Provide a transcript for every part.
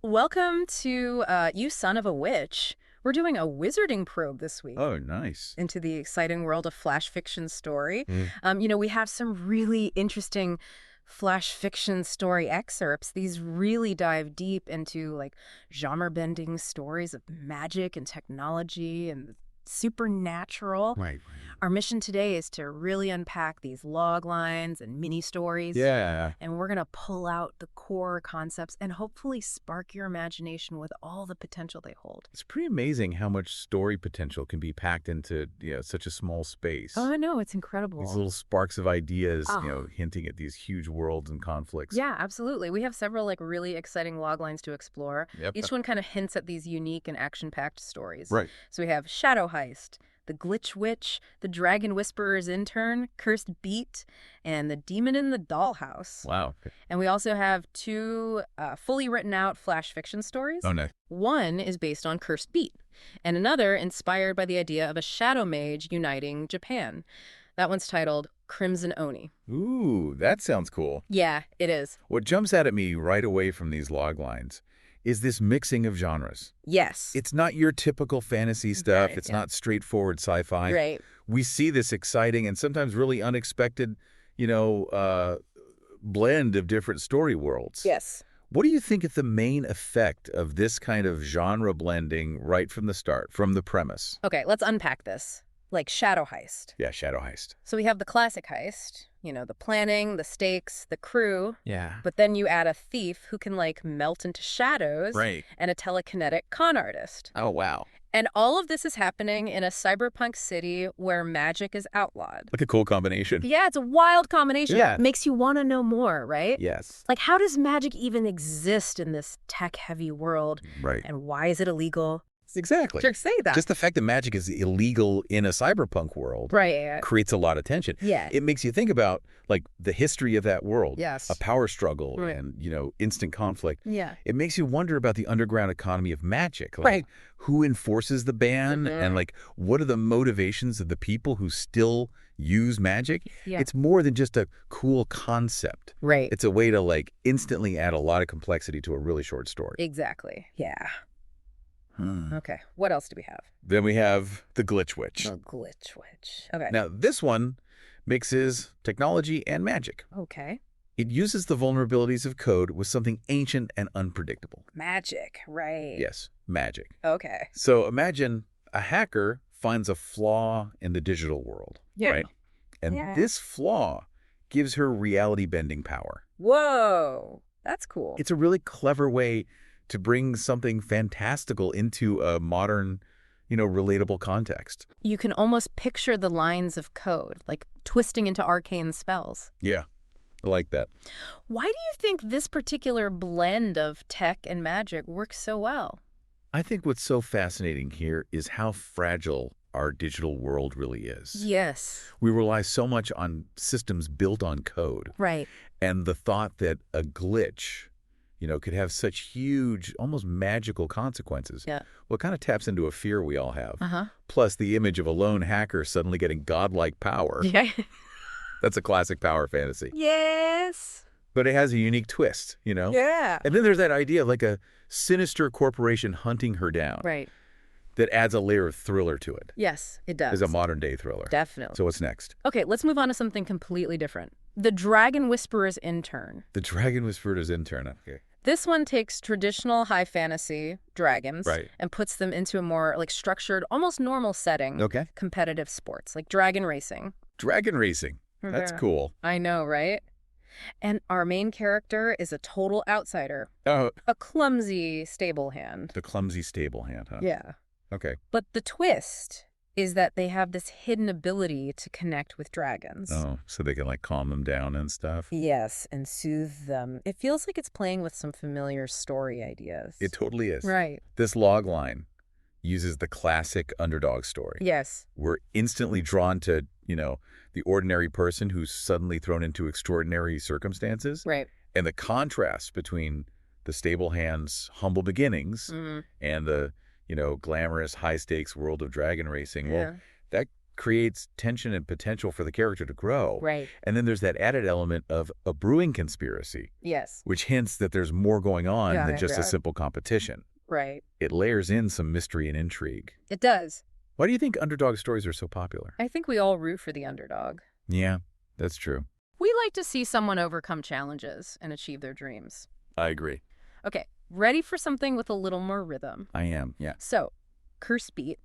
Welcome to You Son of a Witch. We're doing a wizarding probe this week Oh, nice. into the exciting world of flash fiction story. Mm. We have some really interesting flash fiction story excerpts. These really dive deep into like genre-bending stories of magic and technology and supernatural. Right. Our mission today is to really unpack these log lines and mini stories. Yeah. And we're going to pull out the core concepts and hopefully spark your imagination with all the potential they hold. It's pretty amazing how much story potential can be packed into, such a small space. Oh, I know. It's incredible. These little sparks of ideas, Oh. hinting at these huge worlds and conflicts. Yeah, absolutely. We have several really exciting log lines to explore. Yep. Each one kind of hints at these unique and action-packed stories. Right. So we have Shadow Heist, the Glitch Witch, the Dragon Whisperer's Intern, Cursed Beat, and the Demon in the Dollhouse. Wow. And we also have two fully written out flash fiction stories. Oh, no. One is based on Cursed Beat, and another inspired by the idea of a shadow mage uniting Japan. That one's titled Crimson Oni. Ooh, that sounds cool. Yeah, it is. What jumps out at me right away from these log lines is this mixing of genres. Yes. It's not your typical fantasy stuff. Right, It's yeah. not straightforward sci-fi. Right. We see this exciting and sometimes really unexpected, blend of different story worlds. Yes. What do you think is the main effect of this kind of genre blending right from the start, from the premise? Okay, let's unpack this. Like Shadow Heist. Yeah, Shadow Heist. So we have the classic heist, the planning, the stakes, the crew. Yeah. But then you add a thief who can melt into shadows. Right. And a telekinetic con artist. Oh, wow. And all of this is happening in a cyberpunk city where magic is outlawed. Like a cool combination. Yeah, it's a wild combination. Yeah. Makes you want to know more, right? Yes. Like, how does magic even exist in this tech-heavy world? Right. And why is it illegal? Exactly. Sure, say that. Just the fact that magic is illegal in a cyberpunk world Right. creates a lot of tension. Yeah. It makes you think about, the history of that world. Yes. A power struggle Right. and, instant conflict. Yeah. It makes you wonder about the underground economy of magic. Right. Who enforces the ban and what are the motivations of the people who still use magic? Yeah. It's more than just a cool concept. Right. It's a way to instantly add a lot of complexity to a really short story. Exactly. Yeah. Okay. What else do we have? Then we have the Glitch Witch. The Glitch Witch. Okay. Now, this one mixes technology and magic. Okay. It uses the vulnerabilities of code with something ancient and unpredictable. Magic. Right. Yes, magic. Okay. So imagine a hacker finds a flaw in the digital world, Yeah. right? And Yeah. this flaw gives her reality-bending power. Whoa. That's cool. It's a really clever way to bring something fantastical into a modern, relatable context. You can almost picture the lines of code, twisting into arcane spells. Yeah, I like that. Why do you think this particular blend of tech and magic works so well? I think what's so fascinating here is how fragile our digital world really is. Yes. We rely so much on systems built on code. Right. And the thought that a glitch, could have such huge, almost magical consequences. Yeah. Well, it kind of taps into a fear we all have. Uh-huh. Plus, the image of a lone hacker suddenly getting godlike power. Yeah. That's a classic power fantasy. Yes. But it has a unique twist, Yeah. And then there's that idea of a sinister corporation hunting her down. Right. That adds a layer of thriller to it. Yes, it does. It's a modern-day thriller. Definitely. So what's next? Okay, let's move on to something completely different. The Dragon Whisperer's Intern. The Dragon Whisperer's Intern. Okay. This one takes traditional high fantasy dragons Right. and puts them into a more structured, almost normal setting. Okay. Competitive sports, like dragon racing. Dragon racing. That's Yeah. cool. I know, right? And our main character is a total outsider, Oh, a clumsy stable hand. the clumsy stable hand, huh? Yeah. Okay. But the twist is that they have this hidden ability to connect with dragons. Oh, so they can calm them down and stuff? Yes, and soothe them. It feels like it's playing with some familiar story ideas. It totally is. Right. This log line uses the classic underdog story. Yes. We're instantly drawn to, the ordinary person who's suddenly thrown into extraordinary circumstances. Right. And the contrast between the stable hand's humble beginnings Mm. and the, glamorous high-stakes world of dragon racing. Yeah. Well, that creates tension and potential for the character to grow. Right. And then there's that added element of a brewing conspiracy, Yes. which hints that there's more going on Yeah, than just a yeah. simple competition. Right. It layers in some mystery and intrigue. It does. Why do you think underdog stories are so popular? I think we all root for the underdog. Yeah, that's true. We like to see someone overcome challenges and achieve their dreams. I agree. Okay, ready for something with a little more rhythm. I am, yeah. So, Curse Beat.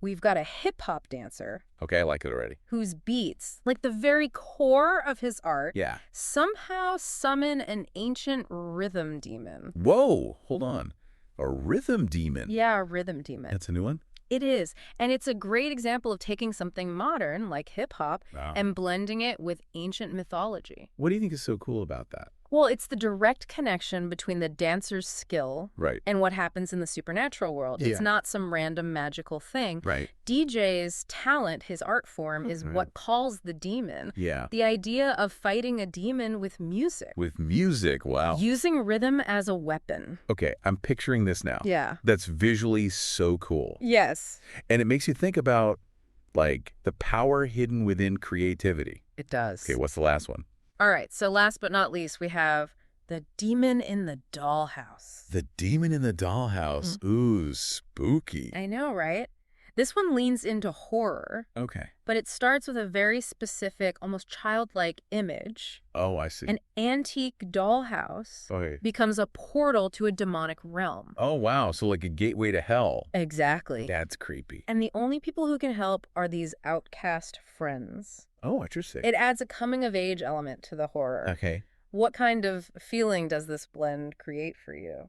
We've got a hip-hop dancer Okay, I like it already. whose beats, like the very core of his art, Yeah. somehow summon an ancient rhythm demon. Whoa, hold on. A rhythm demon. Yeah, a rhythm demon. That's a new one? It is. And it's a great example of taking something modern, like hip-hop, Wow. and blending it with ancient mythology. What do you think is so cool about that? Well, it's the direct connection between the dancer's skill Right. and what happens in the supernatural world. Yeah. It's not some random magical thing. Right. DJ's talent, his art form, is what calls the demon. Yeah. The idea of fighting a demon with music. With music, wow. Using rhythm as a weapon. Okay, I'm picturing this now. Yeah. That's visually so cool. Yes. And it makes you think about, like, the power hidden within creativity. It does. Okay, what's the last one? All right, so last but not least, we have the demon in the dollhouse. The Demon in the Dollhouse. Ooh, spooky. I know, right? This one leans into horror, Okay. but it starts with a very specific, almost childlike image. Oh, I see. An antique dollhouse Okay. becomes a portal to a demonic realm. Oh, wow. So like a gateway to hell. Exactly. That's creepy. And the only people who can help are these outcast friends. Oh, interesting. It adds a coming-of-age element to the horror. Okay. What kind of feeling does this blend create for you?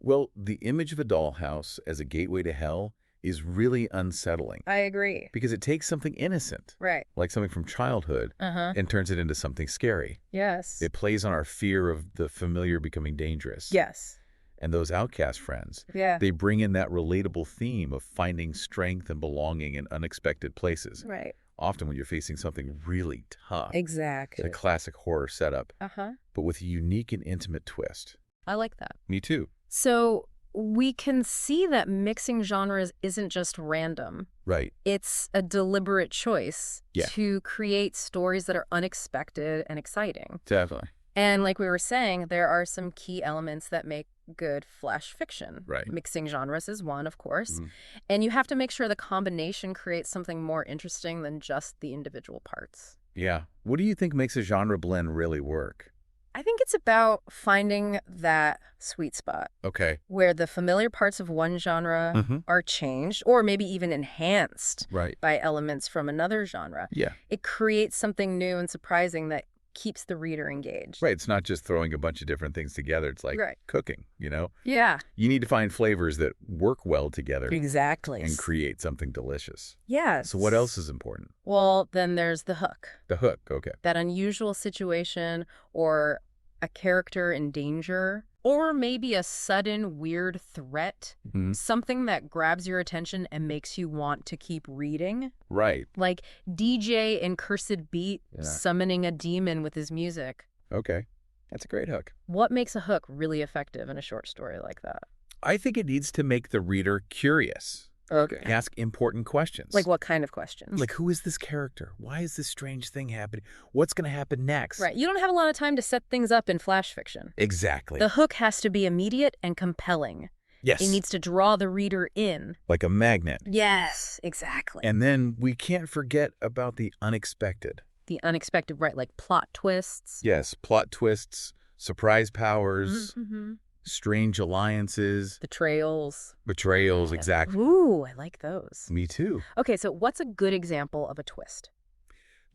Well, the image of a dollhouse as a gateway to hell is really unsettling I agree. because it takes something innocent, Right. like something from childhood, Uh-huh. and turns it into something scary. Yes. It plays on our fear of the familiar becoming dangerous. Yes. And those outcast friends, Yeah. they bring in that relatable theme of finding strength and belonging in unexpected places. Right. Often when you're facing something really tough. Exactly. It's a classic horror setup, Uh-huh. but with a unique and intimate twist. I like that. Me too. So we can see that mixing genres isn't just random. Right. It's a deliberate choice Yeah. to create stories that are unexpected and exciting. Definitely. And like we were saying, there are some key elements that make good flash fiction. Right. Mixing genres is one, of course. Mhm. And you have to make sure the combination creates something more interesting than just the individual parts. Yeah. What do you think makes a genre blend really work? I think it's about finding that sweet spot Okay. where the familiar parts of one genre Mhm. are changed or maybe even enhanced Right. by elements from another genre. Yeah. It creates something new and surprising that keeps the reader engaged. Right. It's not just throwing a bunch of different things together. It's like Right. cooking, you know? Yeah, You need to find flavors that work well together exactly. and create something delicious. Yes. So what else is important? Well, then there's the hook. The hook. Okay. That unusual situation or a character in danger or maybe a sudden weird threat. Mhm. Something that grabs your attention and makes you want to keep reading. Right. Like DJ in Cursed Beat Yeah. summoning a demon with his music. Okay. That's a great hook. What makes a hook really effective in a short story like that? I think it needs to make the reader curious. Okay. Ask important questions. Like what kind of questions? Like, who is this character? Why is this strange thing happening? What's going to happen next? Right. You don't have a lot of time to set things up in flash fiction. Exactly. The hook has to be immediate and compelling. Yes. It needs to draw the reader in. Like a magnet. Yes, exactly. And then we can't forget about the unexpected. The unexpected, right, like plot twists. Yes, plot twists, surprise powers, Mm-hmm. strange alliances, Betrayals. betrayals, exactly. Ooh, I like those. Me too. Okay, so what's a good example of a twist?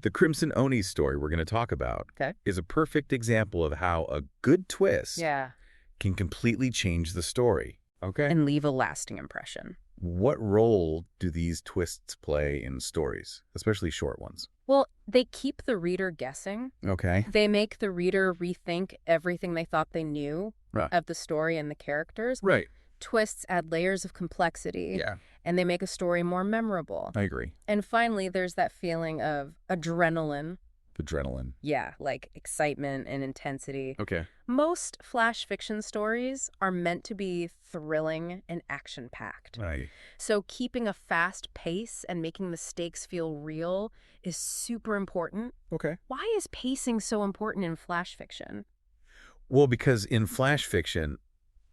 The Crimson Oni story we're going to talk about Okay. is a perfect example of how a good twist Yeah. can completely change the story. Okay. And leave a lasting impression. What role do these twists play in stories, especially short ones? Well, they keep the reader guessing. Okay. They make the reader rethink everything they thought they knew Right. of the story and the characters. Right. Twists add layers of complexity. Yeah, And they make a story more memorable. I agree. And finally, there's that feeling of adrenaline Adrenaline. Yeah, like excitement and intensity. Okay. Most flash fiction stories are meant to be thrilling and action-packed. Right. So keeping a fast pace and making the stakes feel real is super important. Okay. Why is pacing so important in flash fiction? Well, because in flash fiction,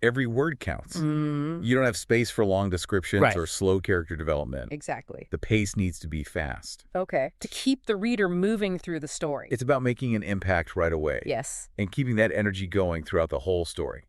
every word counts. You don't have space for long descriptions Right. or slow character development. Exactly. The pace needs to be fast. Okay. To keep the reader moving through the story. It's about making an impact right away. Yes. And keeping that energy going throughout the whole story.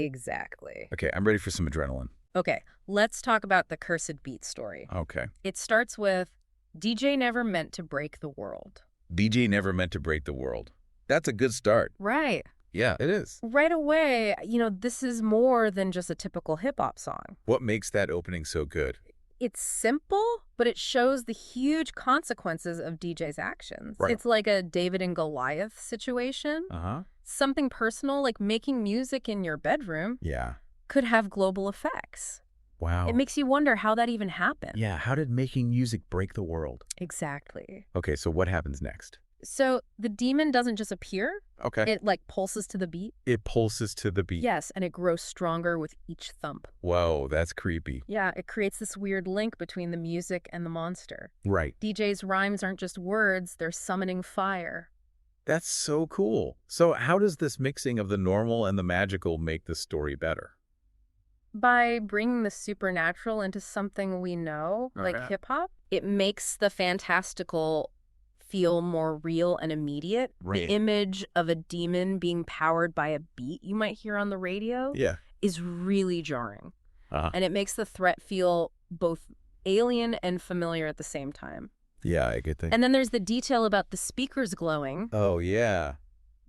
Exactly. Okay, I'm ready for some adrenaline. Okay, let's talk about the Cursed Beat story. Okay. It starts with, DJ never meant to break the world. DJ never meant to break the world. That's a good start. Right. Yeah, it is. Right away, this is more than just a typical hip-hop song. What makes that opening so good? It's simple, but it shows the huge consequences of DJ's actions. Right. It's like a David and Goliath situation. Uh-huh. Something personal, like making music in your bedroom, Yeah. could have global effects. Wow. It makes you wonder how that even happened. Yeah, how did making music break the world? Exactly. Okay, so what happens next? So the demon doesn't just appear. Okay. It like pulses to the beat. It pulses to the beat. Yes, and it grows stronger with each thump. Whoa, that's creepy. Yeah, it creates this weird link between the music and the monster. Right. DJ's rhymes aren't just words, they're summoning fire. That's so cool. So how does this mixing of the normal and the magical make the story better? By bringing the supernatural into something we know, like Okay. hip-hop, it makes the fantastical feel more real and immediate. Right. The image of a demon being powered by a beat you might hear on the radio Yeah. is really jarring. Uh-huh. And it makes the threat feel both alien and familiar at the same time. Yeah, I get that. And then there's the detail about the speakers glowing. Oh, yeah.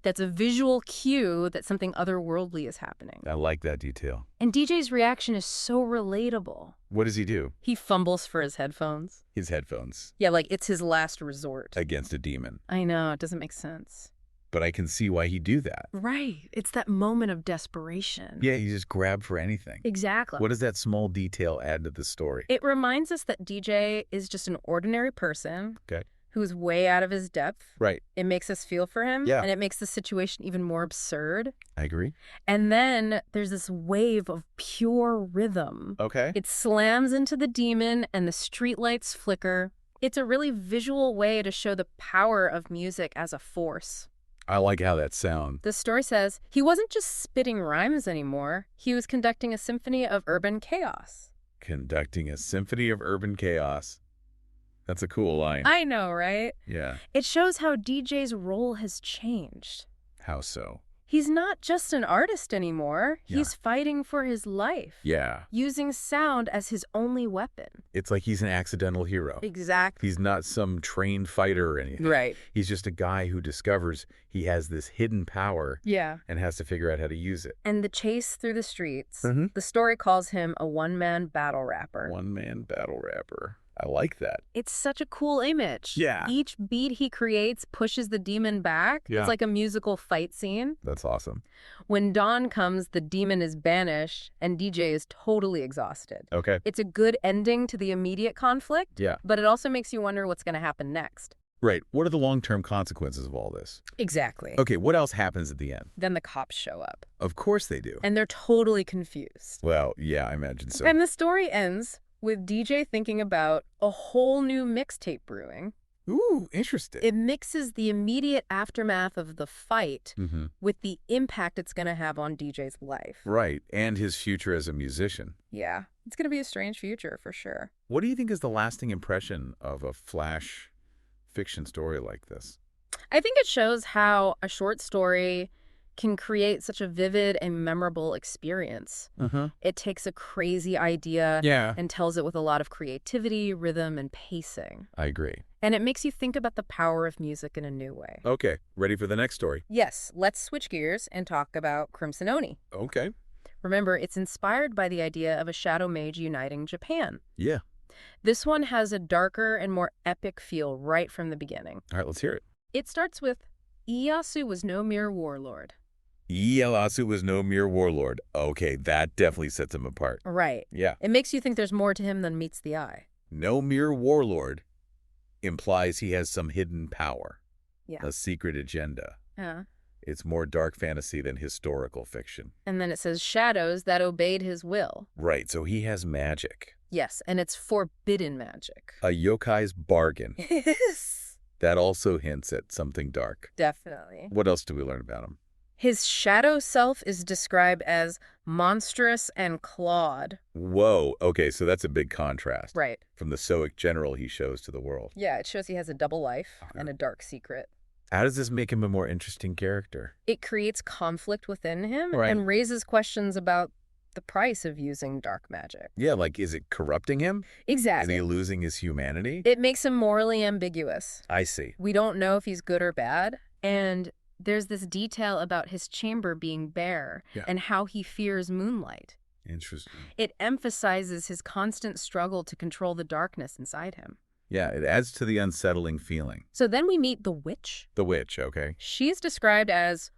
That's a visual cue that something otherworldly is happening. I like that detail. And DJ's reaction is so relatable. What does he do? He fumbles for his headphones. His headphones Yeah, like it's his last resort. against a demon. I know, it doesn't make sense. But I can see why he'd do that. Right. It's that moment of desperation. Yeah, you just grab for anything. Exactly. What does that small detail add to the story? It reminds us that DJ is just an ordinary person. Okay. Who's way out of his depth. Right. It makes us feel for him. Yeah. And it makes the situation even more absurd. I agree. And then there's this wave of pure rhythm. Okay. It slams into the demon and the streetlights flicker. It's a really visual way to show the power of music as a force. I like how that sounds. The story says he wasn't just spitting rhymes anymore. He was conducting a symphony of urban chaos. Conducting a symphony of urban chaos. That's a cool line. I know, right? Yeah. It shows how DJ's role has changed. How so? He's not just an artist anymore. Yeah. He's fighting for his life. Yeah. Using sound as his only weapon. It's like he's an accidental hero. Exactly. He's not some trained fighter or anything. Right. He's just a guy who discovers he has this hidden power Yeah. and has to figure out how to use it. And the chase through the streets, Mhm. the story calls him a one-man battle rapper. One-man battle rapper. I like that. It's such a cool image. Yeah. Each beat he creates pushes the demon back. Yeah. It's like a musical fight scene. That's awesome. When dawn comes, the demon is banished, and DJ is totally exhausted. Okay. It's a good ending to the immediate conflict, Yeah. but it also makes you wonder what's going to happen next. Right. What are the long-term consequences of all this? Exactly. Okay, what else happens at the end? Then the cops show up, Of course they do. and they're totally confused. Well, yeah, I imagine so. And the story ends with DJ thinking about a whole new mixtape brewing. Ooh, interesting. It mixes the immediate aftermath of the fight Mm-hmm. with the impact it's going to have on DJ's life. Right, and his future as a musician. Yeah, it's going to be a strange future for sure. What do you think is the lasting impression of a flash fiction story like this? I think it shows how a short story can create such a vivid and memorable experience. Uh-huh. It takes a crazy idea Yeah. and tells it with a lot of creativity, rhythm, and pacing. I agree. And it makes you think about the power of music in a new way. Okay, ready for the next story? Yes, let's switch gears and talk about Crimson Oni. Okay. Remember, it's inspired by the idea of a shadow mage uniting Japan. Yeah. This one has a darker and more epic feel right from the beginning. All right, let's hear it. It starts with, Ieyasu was no mere warlord. Ieyasu was no mere warlord. Okay, that definitely sets him apart. Right. Yeah. It makes you think there's more to him than meets the eye. No mere warlord implies he has some hidden power. Yeah. a secret agenda. Yeah. It's more dark fantasy than historical fiction. And then it says shadows that obeyed his will. Right, so he has magic. Yes, and it's forbidden magic. A yokai's bargain. Yes. That also hints at something dark. Definitely. What else do we learn about him? His shadow self is described as monstrous and clawed. Whoa, okay, so that's a big contrast. Right. From the stoic general he shows to the world. Yeah, it shows he has a double life and a dark secret. How does this make him a more interesting character? It creates conflict within him Right. and raises questions about the price of using dark magic. Yeah, like, is it corrupting him? Is Exactly. he losing his humanity? It makes him morally ambiguous. I see. We don't know if he's good or bad. And there's this detail about his chamber being bare and how he fears moonlight. Interesting. It emphasizes his constant struggle to control the darkness inside him. Yeah, it adds to the unsettling feeling. So then we meet the witch. The witch, okay. She's described as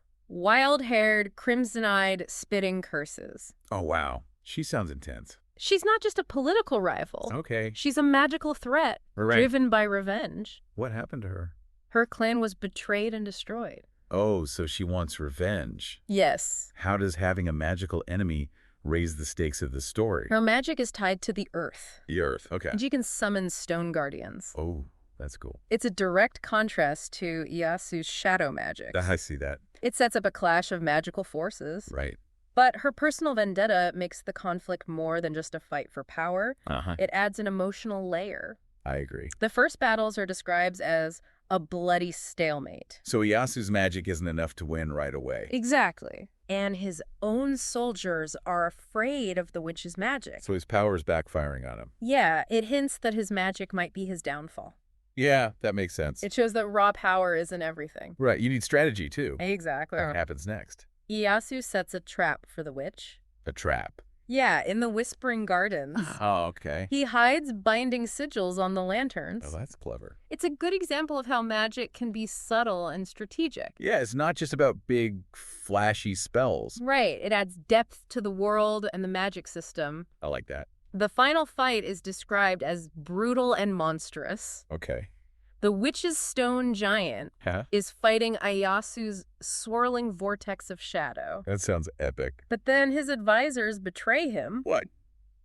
wild-haired, crimson-eyed, spitting curses. Oh, wow. She sounds intense. She's not just a political rival. Okay. She's a magical threat, Right. driven by revenge. What happened to her? Her clan was betrayed and destroyed. Oh, so she wants revenge. Yes. How does having a magical enemy raise the stakes of the story? Her magic is tied to the earth, The earth, okay. and she can summon stone guardians. Oh, that's cool. It's a direct contrast to Iyasu's shadow magic. I see that. It sets up a clash of magical forces. Right. But her personal vendetta makes the conflict more than just a fight for power. Uh-huh. It adds an emotional layer. I agree. The first battles are described as a bloody stalemate. So Iyasu's magic isn't enough to win right away. Exactly. And his own soldiers are afraid of the witch's magic. So his power is backfiring on him. Yeah, it hints that his magic might be his downfall. Yeah, that makes sense. It shows that raw power isn't everything. Right, you need strategy too. Exactly. What happens next? Iyasu sets a trap for the witch. A trap. Yeah, in the Whispering Gardens. Oh, okay. He hides binding sigils on the lanterns. Oh, that's clever. It's a good example of how magic can be subtle and strategic. Yeah, it's not just about big, flashy spells. Right. It adds depth to the world and the magic system. I like that. The final fight is described as brutal and monstrous. Okay. The witch's stone giant Huh? is fighting Iyasu's swirling vortex of shadow. That sounds epic. But then his advisors betray him. What?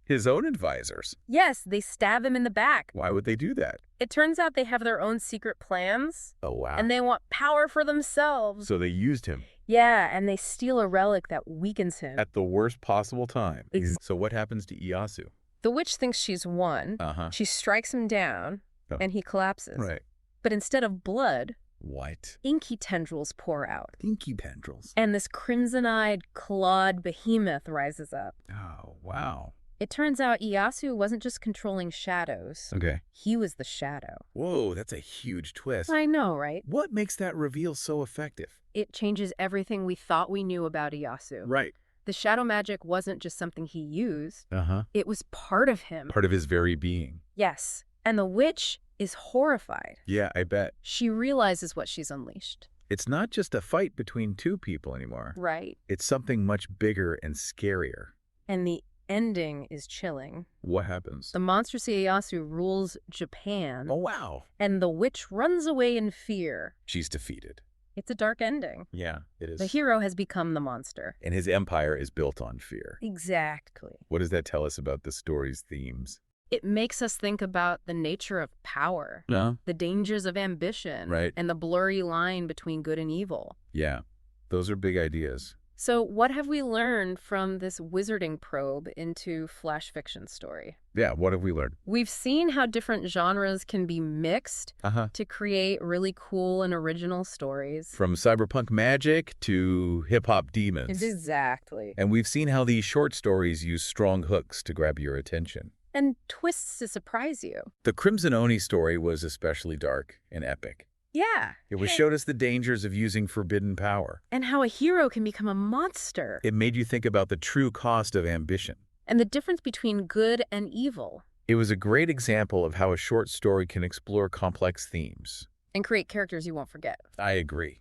His own advisors? Yes, they stab him in the back. Why would they do that? It turns out they have their own secret plans, Oh, wow. and they want power for themselves. So they used him Yeah, and they steal a relic that weakens him. at the worst possible time. So what happens to Iyasu? The witch thinks she's won. Uh-huh. She strikes him down, Oh. and he collapses. Right. But instead of blood, What? inky tendrils pour out. Inky tendrils. And this crimson-eyed, clawed behemoth rises up. Oh, wow. It turns out Iyasu wasn't just controlling shadows. Okay. He was the shadow. Whoa, that's a huge twist. I know, right? What makes that reveal so effective? It changes everything we thought we knew about Iyasu. Right. The shadow magic wasn't just something he used. Uh-huh. It was part of him. Part of his very being. Yes. And the witch is horrified. Yeah, I bet. She realizes what she's unleashed. It's not just a fight between two people anymore. Right. It's something much bigger and scarier. And the ending is chilling. What happens? The monstrous Ieyasu rules Japan, Oh, wow. and the witch runs away in fear. She's defeated. It's a dark ending. Yeah, it is. The hero has become the monster. And his empire is built on fear. Exactly. What does that tell us about the story's themes? It makes us think about the nature of power, Yeah. the dangers of ambition, Right. and the blurry line between good and evil. Yeah, those are big ideas. So what have we learned from this wizarding probe into flash fiction story? Yeah, what have we learned? We've seen how different genres can be mixed Uh-huh. to create really cool and original stories. From cyberpunk magic to hip-hop demons. Exactly. And we've seen how these short stories use strong hooks to grab your attention. And twists to surprise you. The Crimson Oni story was especially dark and epic. Yeah. Showed us the dangers of using forbidden power. And how a hero can become a monster. It made you think about the true cost of ambition. And the difference between good and evil. It was a great example of how a short story can explore complex themes. And create characters you won't forget. I agree.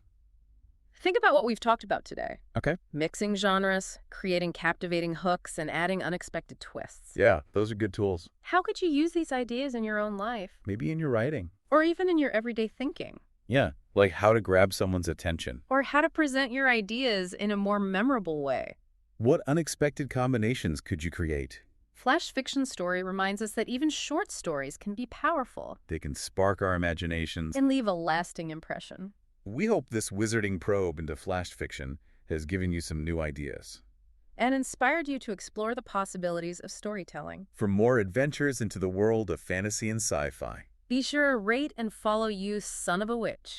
Think about what we've talked about today. Okay. Mixing genres, creating captivating hooks, and adding unexpected twists. Yeah, those are good tools. How could you use these ideas in your own life? Maybe in your writing. Or even in your everyday thinking? Yeah, like how to grab someone's attention. or how to present your ideas in a more memorable way. What unexpected combinations could you create? Flash fiction story reminds us that even short stories can be powerful They can spark our imaginations. and leave a lasting impression. We hope this wizarding probe into flash fiction has given you some new ideas. And inspired you to explore the possibilities of storytelling. For more adventures into the world of fantasy and sci-fi. Be sure to rate and follow you, Son of a Witch.